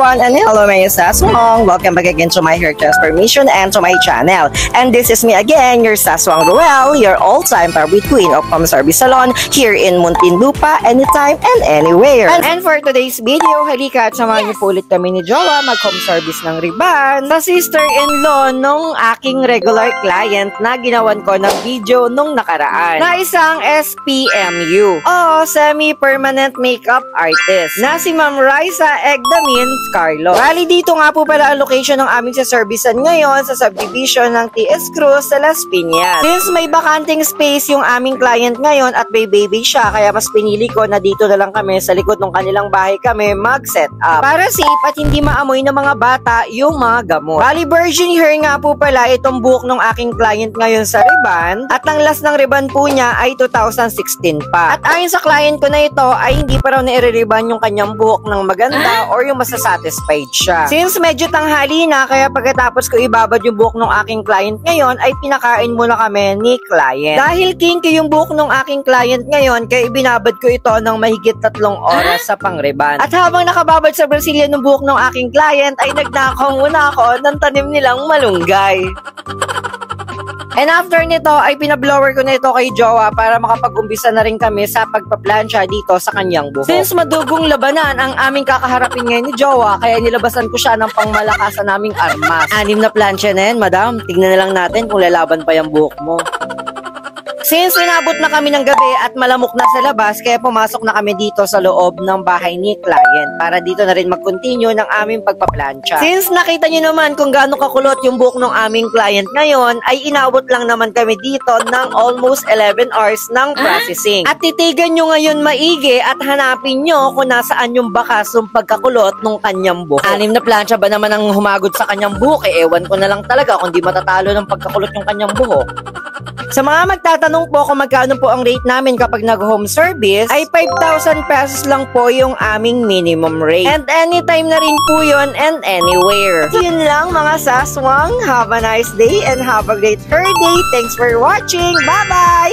everyone, and hello my Saswang. Welcome back again to my hair transformation and to my channel. And this is me again, your Saswang Ruel, your all-time favorite queen of home service salon here in Muntinlupa, anytime and anywhere. And for today's video, halika at samahan niyo po ulit kami ni Jowa mag-home service ng riban sa sister-in-law nung aking regular client na ginawan ko ng video nung nakaraan na isang SPMU o semi-permanent makeup artist na si Ma'am Raisa Egdamin Carlo. Bali dito nga po pala ang location ng aming sa-servicean ngayon sa subdivision ng TS Cruz sa Las Piñas. Since may bakanting space yung aming client ngayon at may baby siya, kaya mas pinili ko na dito na lang kami sa likod ng kanilang bahay kami mag-set up para safe at hindi maamoy ng mga bata yung mga gamot. Bali virgin hair nga po pala itong buhok ng aking client ngayon sa riban at ang last ng riban po niya ay 2016 pa. At ayon sa client ko na ito ay hindi pa raw na-riban yung kanyang buhok ng maganda or yung masasatisfied siya. Since medyo tanghali na, kaya pagkatapos ko ibabad yung buhok ng aking client ngayon ay pinakain muna kami ni client. Dahil kinky yung buhok ng aking client ngayon, kaya ibinabad ko ito ng mahigit 3 oras sa pangriban. At habang nakababad sa Brazilian ng buhok ng aking client ay nagnakaw muna ako ng tanim nilang malunggay. And after nito ay pinablower ko na ito kay Jowa para makapag-umpisa na rin kami sa pagpaplansya dito sa kanyang buhok. Since madugong labanan ang aming kakaharapin ngayon ni Jowa, kaya nilabasan ko siya ng pangmalakasan naming armas. 6 na plansya na yan, madam. Tignan na lang natin kung lalaban pa yung buhok mo. Since inabot na kami ng gabi at malamok na sa labas, kaya pumasok na kami dito sa loob ng bahay ni client para dito na rin mag-continue ng aming pagpaplansya. Since nakita nyo naman kung gaano kakulot yung buhok ng aming client ngayon, ay inabot lang naman kami dito ng almost 11 hours ng processing. At titigan nyo ngayon maigi at hanapin nyo kung nasaan yung bakas ng pagkakulot ng kanyang buhok. 6 na plansya ba naman ang humagod sa kanyang buhok? Ewan ko na lang talaga kung di matatalo ng pagkakulot yung kanyang buhok. Sa mga magtatanong po kung magkano po ang rate namin kapag nag-home service, ay 5,000 pesos lang po yung aming minimum rate. And anytime na rin po yun and anywhere. So yun lang mga saswang. Have a nice day and have a great hair day. Thanks for watching. Bye-bye!